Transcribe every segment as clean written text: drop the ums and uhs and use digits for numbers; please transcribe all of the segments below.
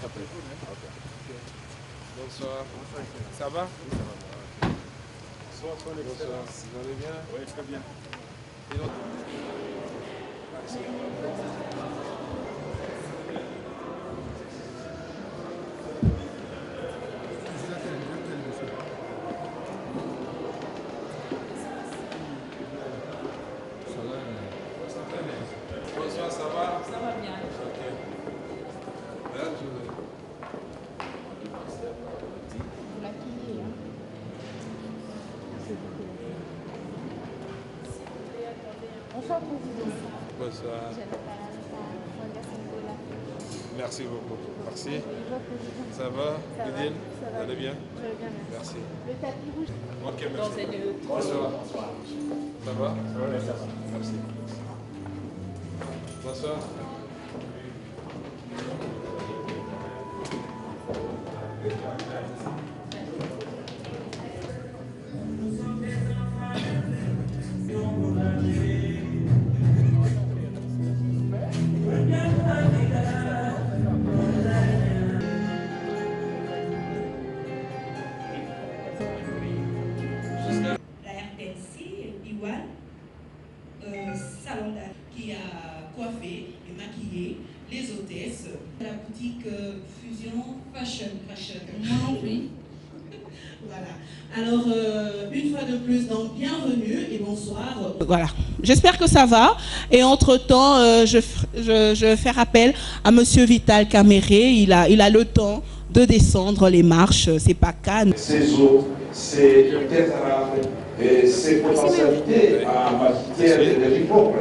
après. Ok. Bonsoir. Ça va? Bonsoir, son Excellence. Vous allez bien? Oui, très bien. Et l'autre? Bonsoir, ça va? Ça va bien. Ok. Là, je vais. Vous l'accueillez, hein? Bonsoir, président. Bonsoir. Merci beaucoup. Merci. Ça va? Gudine? Vous allez bien? Je vais bien, Merci. merci. Le tapis rouge. Ok, Dans merci. et deux. Bonsoir. Ça va? Oui, ça va. Merci. Bonsoir. La RTNC, Iwan, salon qui a coiffé et maquillé les hôtesses. La boutique Fusion Fashion. Oui. Voilà. Alors, une fois de plus, donc, bienvenue et bonsoir. Voilà. J'espère que ça va. Et entre-temps, je fais appel à Monsieur Vital Caméré. Il a le temps de descendre les marches. C'est pas Cannes. Ces eaux, ces tétrables, ces potentialités en matière d'énergie propre,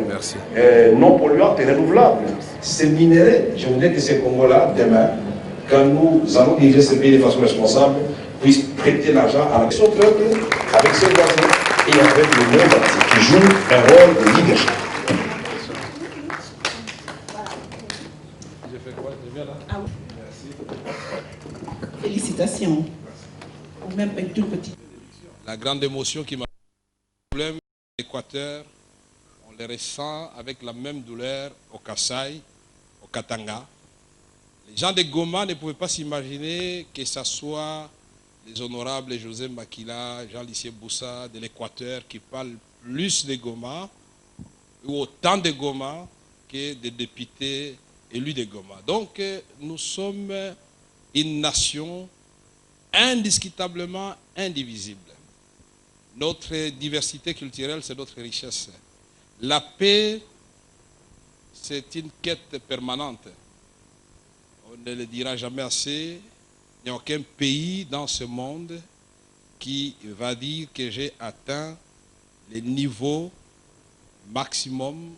non polluantes et renouvelables. Ces minéraux, je voudrais que ces Congolais, demain, quand nous allons diriger ce pays de façon responsable, puissent prêter l'argent à son peuple, avec ses voisins et avec le monde entier, qui joue un rôle de leadership. J'ai fait quoi? J'ai bien là? Ah oui. Merci. Félicitations. Ou même une toute petite. La grande émotion qui m'a problème l'Équateur, on les ressent avec la même douleur au Kasaï, au Katanga. Les gens de Goma ne pouvaient pas s'imaginer que ce soit les honorables José Makila, Jean-Lycée Boussa de l'Équateur qui parlent plus de Goma ou autant de Goma que des députés élus de Goma. Donc nous sommes une nation indiscutablement indivisible. Notre diversité culturelle, c'est notre richesse. La paix, c'est une quête permanente. On ne le dira jamais assez. Il n'y a aucun pays dans ce monde qui va dire que j'ai atteint le niveau maximum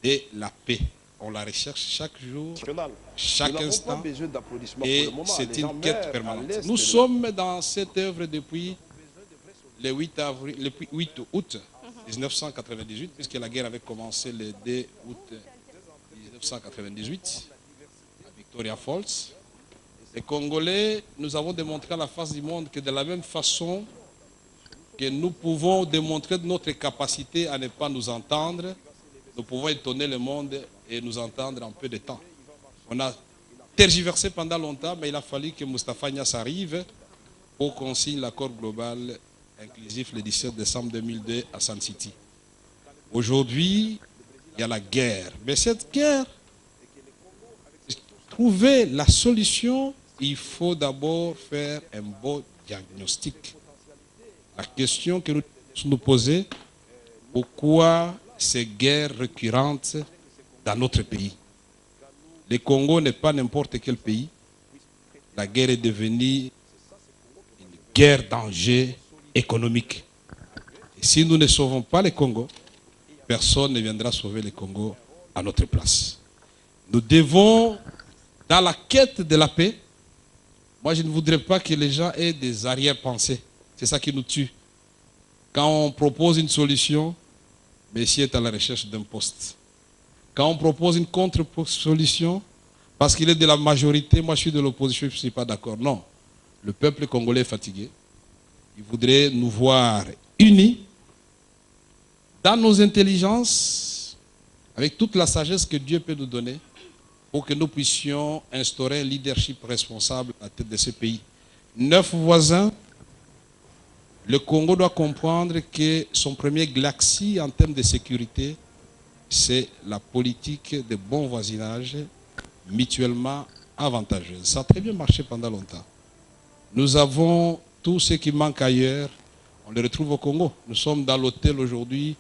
de la paix. On la recherche chaque jour, chaque instant, et c'est une quête permanente. Nous sommes dans cette œuvre depuis le 8 août 1998, puisque la guerre avait commencé le 2 août 1998 à Victoria Falls. Les Congolais, nous avons démontré à la face du monde que de la même façon que nous pouvons démontrer notre capacité à ne pas nous entendre, nous pouvons étonner le monde et nous entendre en peu de temps. On a tergiversé pendant longtemps, mais il a fallu que Moustapha Niasse arrive pour qu'on signe l'accord global inclusif le 17 décembre 2002 à Sun City. Aujourd'hui, il y a la guerre. Mais cette guerre, trouver la solution, il faut d'abord faire un bon diagnostic. La question que nous posons, pourquoi ces guerres récurrentes dans notre pays? Le Congo n'est pas n'importe quel pays. La guerre est devenue une guerre d'enjeu économique. Et si nous ne sauvons pas le Congo, personne ne viendra sauver le Congo à notre place. Nous devons, dans la quête de la paix, moi je ne voudrais pas que les gens aient des arrière-pensées. C'est ça qui nous tue. Quand on propose une solution, Messie est à la recherche d'un poste. Quand on propose une contre-solution, parce qu'il est de la majorité, moi je suis de l'opposition, je ne suis pas d'accord. Non. Le peuple congolais est fatigué. Il voudrait nous voir unis dans nos intelligences, avec toute la sagesse que Dieu peut nous donner. pour que nous puissions instaurer un leadership responsable à la tête de ce pays. 9 voisins, le Congo doit comprendre que son premier glacis en termes de sécurité, c'est la politique de bon voisinage mutuellement avantageuse. Ça a très bien marché pendant longtemps. Nous avons tout ce qui manque ailleurs, on le retrouve au Congo. Nous sommes dans l'hôtel aujourd'hui,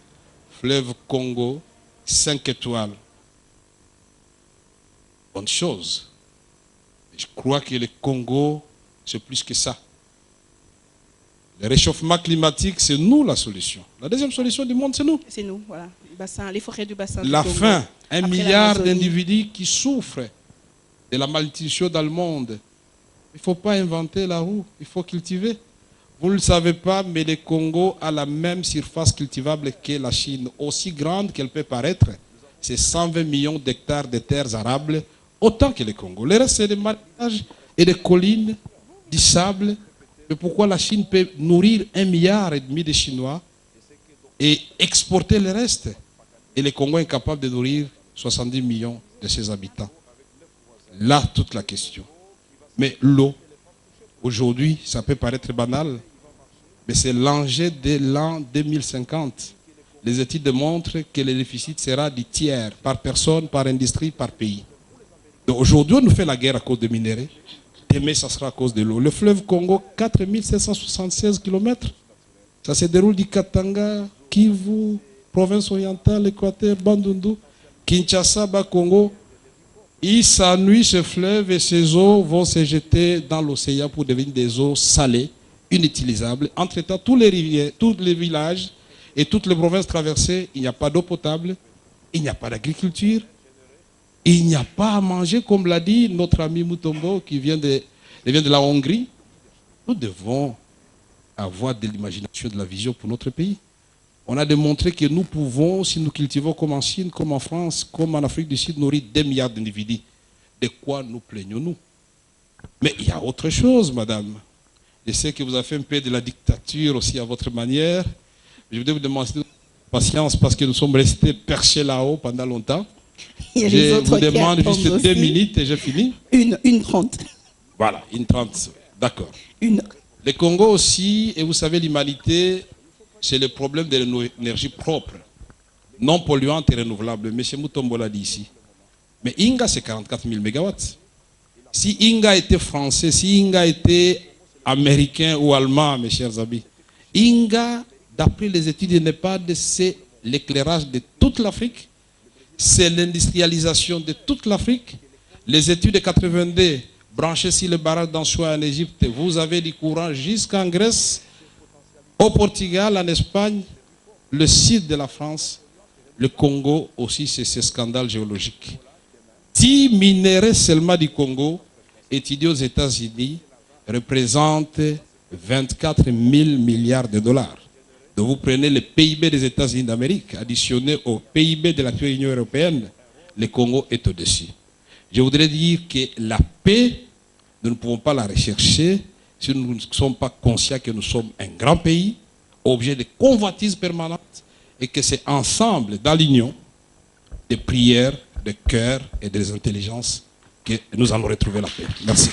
Fleuve Congo, 5 étoiles. Bonne chose. Je crois que le Congo, c'est plus que ça. Le réchauffement climatique, c'est nous la solution. La deuxième solution du monde, c'est nous. C'est nous, voilà. Les forêts du bassin. La du Congo, faim, 1 milliard l'Amazonie. d'individus qui souffrent de la malnutrition dans le monde. Il ne faut pas inventer la roue, il faut cultiver. Vous ne le savez pas, mais le Congo a la même surface cultivable que la Chine, aussi grande qu'elle peut paraître. C'est 120 millions d'hectares de terres arables, autant que le Congo. Le reste, c'est des marécages et des collines, du sable. Mais pourquoi la Chine peut nourrir 1,5 milliard de Chinois et exporter le reste? Et le Congo est capable de nourrir 70 millions de ses habitants. Là, toute la question. Mais l'eau, aujourd'hui, ça peut paraître banal, mais c'est l'enjeu de l'an 2050. Les études démontrent que le déficit sera du tiers par personne, par industrie, par pays. Donc aujourd'hui, on nous fait la guerre à cause des minéraux. Demain, ça sera à cause de l'eau. Le fleuve Congo, 4776 km. Ça se déroule du Katanga, Kivu, province orientale, Équateur, Bandundu, Kinshasa, Bas-Congo. Il s'ennuie ce fleuve et ces eaux vont se jeter dans l'océan pour devenir des eaux salées, inutilisables. Entre-temps, tous les rivières, tous les villages et toutes les provinces traversées, il n'y a pas d'eau potable, il n'y a pas d'agriculture, il n'y a pas à manger, comme l'a dit notre ami Mutombo qui vient de la Hongrie. Nous devons avoir de l'imagination, de la vision pour notre pays. On a démontré que nous pouvons, si nous cultivons comme en Chine, comme en France, comme en Afrique du Sud, nourrir 2 milliards d'individus. De quoi nous plaignons-nous? Mais il y a autre chose, madame. Je sais que vous avez fait un peu de la dictature aussi à votre manière. Je voudrais vous demander patience parce que nous sommes restés perchés là-haut pendant longtemps. Je vous demande juste 2 minutes et j'ai fini. Une 30. Voilà, une 30. D'accord. Une. Le Congo aussi, et vous savez, l'humanité, c'est le problème de l'énergie propre, non polluante et renouvelable. M. Mutombo l'a dit ici. Mais Inga, c'est 44 000 mégawatts. Si Inga était français, si Inga était américain ou allemand, mes chers amis, Inga, d'après les études de NEPAD, c'est l'éclairage de toute l'Afrique, c'est l'industrialisation de toute l'Afrique. Les études de 82, branchées sur le barrage d'Anchois en Égypte, vous avez du courant jusqu'en Grèce, au Portugal, en Espagne, le sud de la France, le Congo aussi, c'est ce scandale géologique. 10 minéraux seulement du Congo, étudiés aux États-Unis, représentent 24 000 milliards de dollars. Donc vous prenez le PIB des États-Unis d'Amérique, additionné au PIB de l'actuelle Union européenne, le Congo est au-dessus. Je voudrais dire que la paix, nous ne pouvons pas la rechercher si nous ne sommes pas conscients que nous sommes un grand pays, objet de convoitise permanente, et que c'est ensemble, dans l'union, des prières, des cœurs et des intelligences que nous allons retrouver la paix. Merci.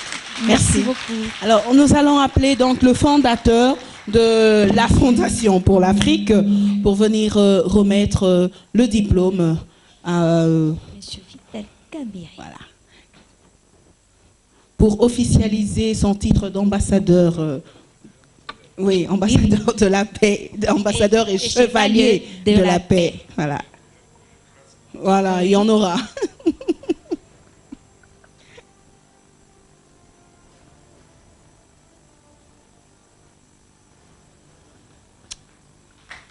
Merci beaucoup. Alors, nous allons appeler donc le fondateur de la Fondation pour l'Afrique pour venir remettre le diplôme à Monsieur Vital Kamerhe. voilà. Pour officialiser son titre d'ambassadeur, oui, ambassadeur de la paix, ambassadeur et chevalier de la paix. Voilà. Voilà, il y en aura.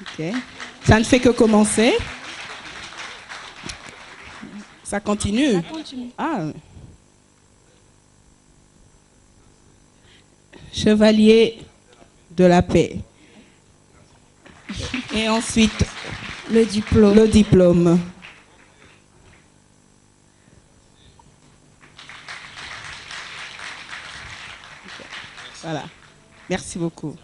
Ok. Ça ne fait que commencer. Ça continue. Ça continue. Ah. Chevalier de la paix. Et ensuite, Le diplôme. le diplôme. Voilà. Merci beaucoup.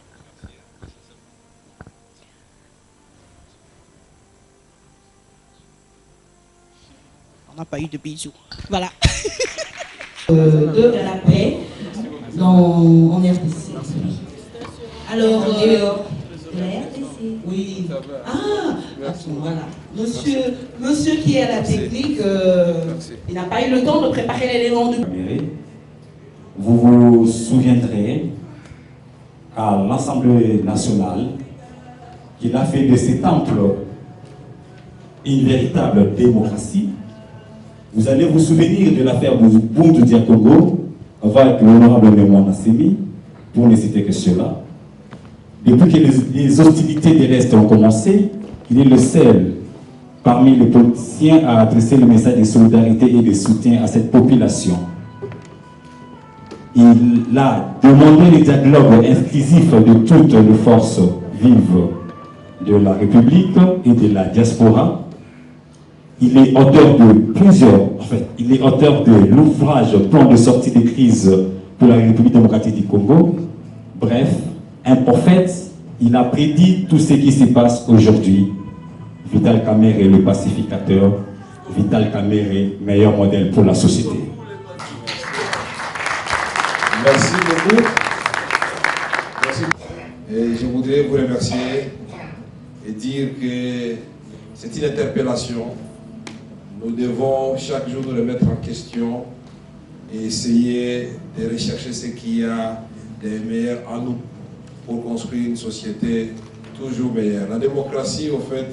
On n'a pas eu de bisous. Voilà. de la paix en RDC. Alors, de la RDC. oui. Ah, voilà. Monsieur qui est à la technique, il n'a pas eu le temps de préparer l'élément du... Vous vous souviendrez à l'Assemblée nationale qu'il a fait de ces temples une véritable démocratie. Vous allez vous souvenir de l'affaire Buntu Diakongo avec l'honorable Némoine Assemi, pour ne citer que cela. Depuis que les hostilités de l'Est ont commencé, il est le seul parmi les politiciens à adresser le message de solidarité et de soutien à cette population. Il a demandé le dialogue inclusif de toutes les forces vives de la République et de la diaspora. Il est auteur de il est auteur de l'ouvrage Plan de sortie de crise pour la République démocratique du Congo. Bref, un prophète, il a prédit tout ce qui se passe aujourd'hui. Vital Kamerhe est le pacificateur. Vital Kamerhe, meilleur modèle pour la société. Merci beaucoup. Merci. Et je voudrais vous remercier et dire que c'est une interpellation. Nous devons chaque jour nous remettre en question et essayer de rechercher ce qu'il y a de meilleur en nous pour construire une société toujours meilleure. La démocratie, au fait,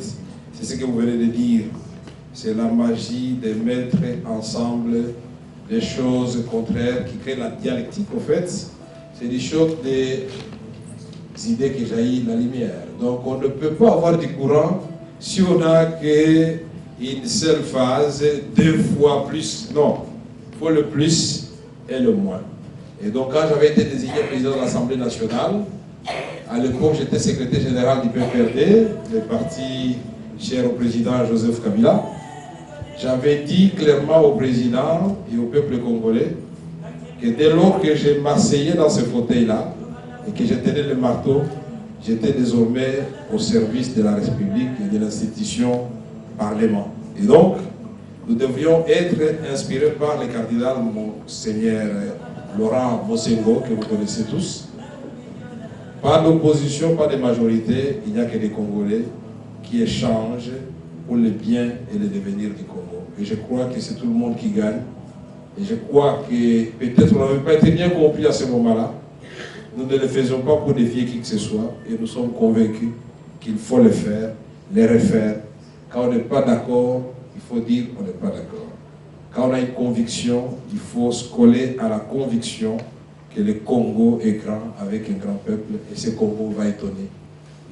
c'est ce que vous venez de dire. C'est la magie de mettre ensemble des choses contraires qui créent la dialectique, au fait. C'est du choc des idées qui jaillissent la lumière. Donc on ne peut pas avoir du courant si on n'a qu'une seule phase, deux fois plus. Non, il faut le plus et le moins. Et donc quand j'avais été désigné président de l'Assemblée nationale, à l'époque j'étais secrétaire général du PPRD, le parti cher au président Joseph Kabila. J'avais dit clairement au président et au peuple congolais que dès lors que je m'asseyais dans ce fauteuil-là et que je tenais le marteau, j'étais désormais au service de la République et de l'institution Parlement. Et donc, nous devrions être inspirés par le cardinal Monseigneur Laurent Mosengo, que vous connaissez tous. Pas d'opposition, pas de majorité, il n'y a que des Congolais qui échangent pour le bien et le devenir du Congo. Et je crois que c'est tout le monde qui gagne. Et je crois que peut-être on n'avait pas été bien compris à ce moment-là. Nous ne le faisons pas pour défier qui que ce soit. Et nous sommes convaincus qu'il faut le faire, le refaire. Quand on n'est pas d'accord, il faut dire qu'on n'est pas d'accord. Quand on a une conviction, il faut se coller à la conviction que le Congo est grand avec un grand peuple. Et ce Congo va étonner.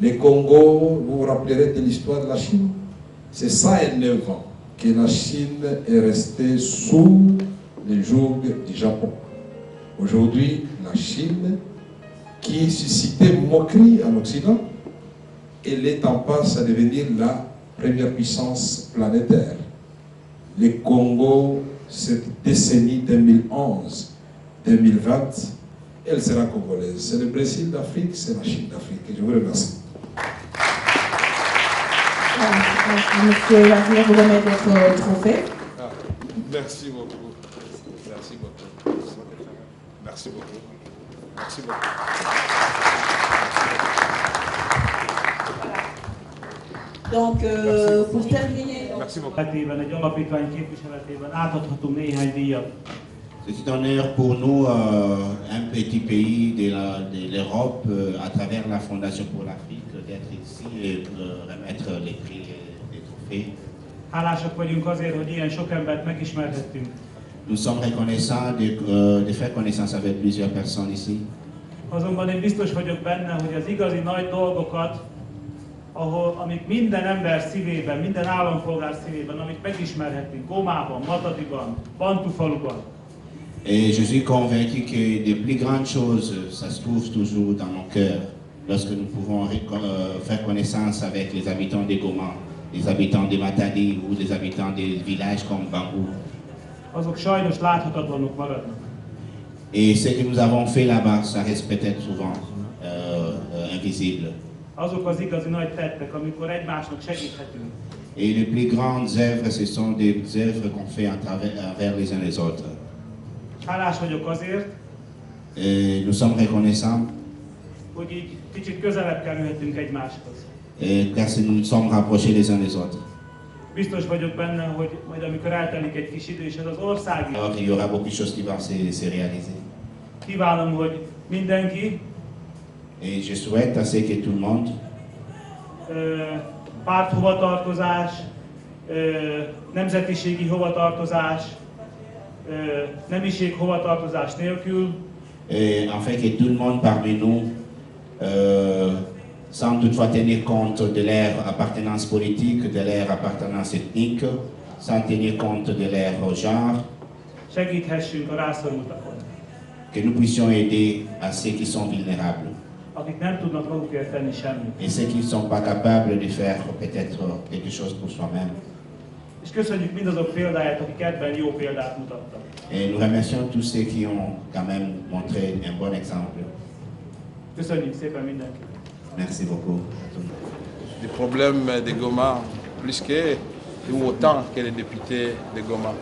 Le Congo, vous vous rappellerez de l'histoire de la Chine. C'est 109 ans que la Chine est restée sous le joug du Japon. Aujourd'hui, la Chine, qui suscitait moquerie en Occident, elle est en passe à devenir la première puissance planétaire. Le Congo, cette décennie 2011-2020, elle sera congolaise. C'est le Brésil d'Afrique, c'est la Chine d'Afrique. Je vous remercie. Monsieur Wagner, vous remettez votre trophée. Merci beaucoup. Merci beaucoup. Merci beaucoup. Merci beaucoup. Donc, pour terminer... Merci beaucoup. C'est un honneur pour nous, un petit pays de l'Europe, à travers la Fondation pour l'Afrique, d'être ici et remettre les prix et les trophées. Nous sommes reconnaissants de faire connaissance avec plusieurs personnes ici. Azonban én biztos vagyok benne, hogy az igazi nagy dolgokat, amik minden ember szívében, minden állampolgár szívében, amit megismerhetünk Gómában, Matadiban, Bantufaluban. Et je suis convaincu que les plus grandes choses, ça se trouve toujours dans nos cœurs, lorsque nous pouvons faire connaissance avec les habitants de Goma, les habitants de Matadi ou les habitants des villages comme Bangou. Azok sajnos láthatatlanok maradnak. Et ce que nous avons fait là-bas, ça reste peut-être souvent invisible. Azok az igazi nagy tettek, amikor egymásnak segíthetünk. Et les plus grandes œuvres, ce sont des œuvres qu'on fait envers les uns les autres. hálás vagyok azért, Et nous sommes reconnaissants hogy így kicsit közelebb kerülhetünk egymáshoz. car nous nous sommes rapprochés les uns des autres. Biztos vagyok benne, hogy majd amikor eltelik egy kis idő, és ez az ország is. Alors il y aura beaucoup de choses qui vont se réaliser. Kívánom, hogy mindenki Et je souhaite à ce que tout le monde, párthovatartozás, nemzetiségi hovatartozás, nemiség hovatartozás nélkül, afin que tout le monde parmi nous, sans toutefois tenir compte de leur appartenance politique, de leur appartenance ethnique, sans tenir compte de leur genre, segíthessünk a rászorultakon, que nous puissions aider à ceux qui sont vulnérables akik nem tudnak magukért tenni semmit. et ceux qui ne sont pas capables de faire peut-être quelque chose pour soi-même. És köszönjük mindazok példáját, akik ebben jó példát mutattak. Et nous remercions tous ceux qui ont quand même montré un bon exemple. Köszönjük szépen mindenkit. Merci beaucoup. Les problèmes de Goma, plus que ou autant que les députés de Goma.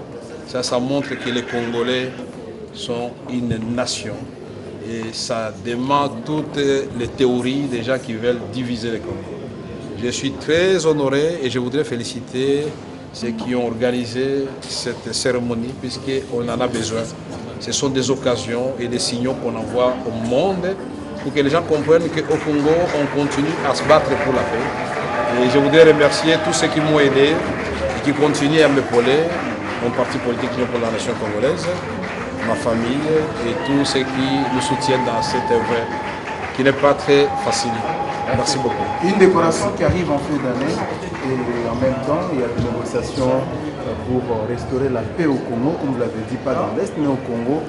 Ça montre que les Congolais sont une nation. Et ça demande toutes les théories des gens qui veulent diviser le Congo. Je suis très honoré et je voudrais féliciter ceux qui ont organisé cette cérémonie puisqu'on en a besoin. Ce sont des occasions et des signaux qu'on envoie au monde pour que les gens comprennent qu'au Congo, on continue à se battre pour la paix. Et je voudrais remercier tous ceux qui m'ont aidé et qui continuent à m'épauler, mon parti politique pour la nation congolaise, ma famille et tous ceux qui nous soutiennent dans cette œuvre qui n'est pas très facile. Merci beaucoup. Une décoration qui arrive en fin d'année et en même temps il y a des négociations pour restaurer la paix au Congo, comme vous l'avez dit, pas dans l'Est mais au Congo.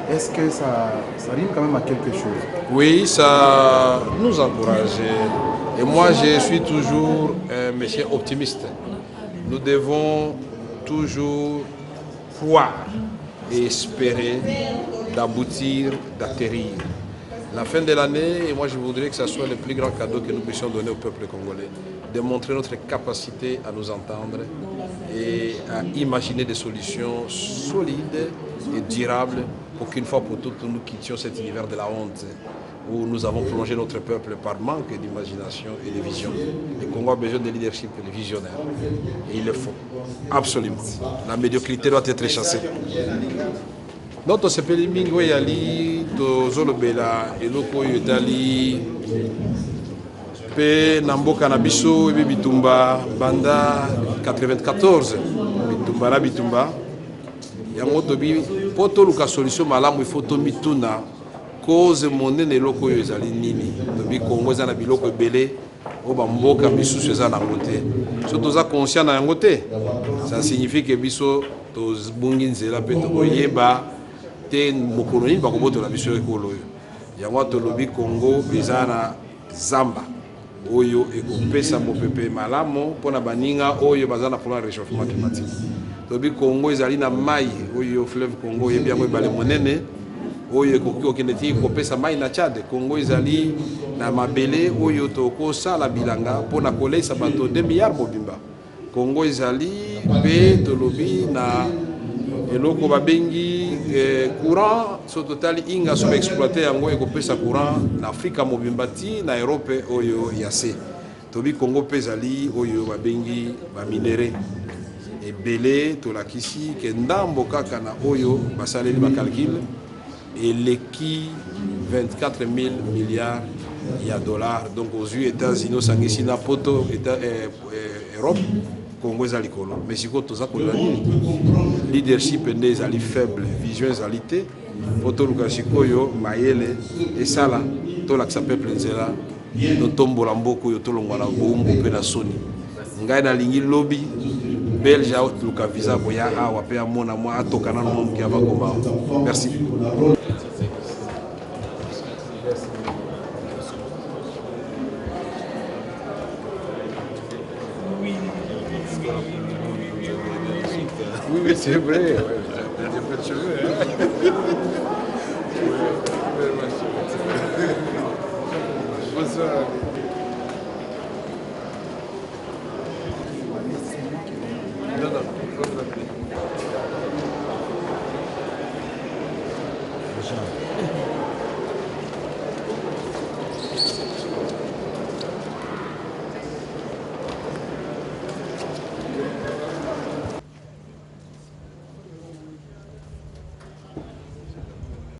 Est-ce que ça rime quand même à quelque chose? Oui, ça nous encourage. Et moi, je suis toujours un monsieur optimiste. Nous devons toujours croire et espérer d'aboutir, d'atterrir. La fin de l'année, et moi je voudrais que ce soit le plus grand cadeau que nous puissions donner au peuple congolais, de montrer notre capacité à nous entendre et à imaginer des solutions solides et durables pour qu'une fois pour toutes nous quittions cet univers de la honte où nous avons plongé notre peuple par manque d'imagination et de vision. Le Congo a besoin de leadership et de visionnaires. Et il le faut, absolument. La médiocrité doit être chassée. Donc, on s'appelle Mingo Yali, Tozolobela, Eloko Yotali, Pe Namboka Nabiso, Bitumba, Banda 94, Bitumba na Bitumba. Yango tobi, poto luka solution malamu, il faut tomituna. Cause monene eloko oyo ezali nini tobi Congo eza na biloko ebele oyo bamboka misusu eza nango te so toza conscient na yango te ça signifie que biso tobungi nzela mpe tokoyeba te mokolo nini bakobotola biso ekolo oyo yango tolobi Congo eza na zamba oyo ekopesa mopepe malamu mpona baninga oyo baza na problème ya réchauffement climatique tobi Congo ezali na mai oyo fleuve Congo oyebi yango ebale monene oyo ekoki okende ti kopesa mai na Tchad. Congo ezali na mabele oyo tokosala bilanga mpona koleisa bato 2 milliards mobimba. Congo ezali mpe tolobi na eloko babengi courant so totali inga so baexploite yango ekopesa courant na Afrika mobimba ti na Europe oyo ya se. Tobi Congo mpe ezali oyo babengi baminere ebele tolakisi ke ndambo kaka na oyo basaleli bakalkile et l'équi 24 000 milliards de dollars. Donc aux États-Unis, aux Sangisina, Poto, Europe, Congo est à l'école. Mais si vous avez leadership est ali faible, vision est alité, Poto Lukashikoyo, Mayele, et Sala, tout l'accès peuple nzela, nous tombons en beaucoup, tout le monde a beaucoup de Sony. Ngai na lingi lobby. Belge a luka visa boya a wapea mona moi atokana no mki avakoma. Merci. Oui, c'est vrai. J'ai pas de cheveux. Bonsoir.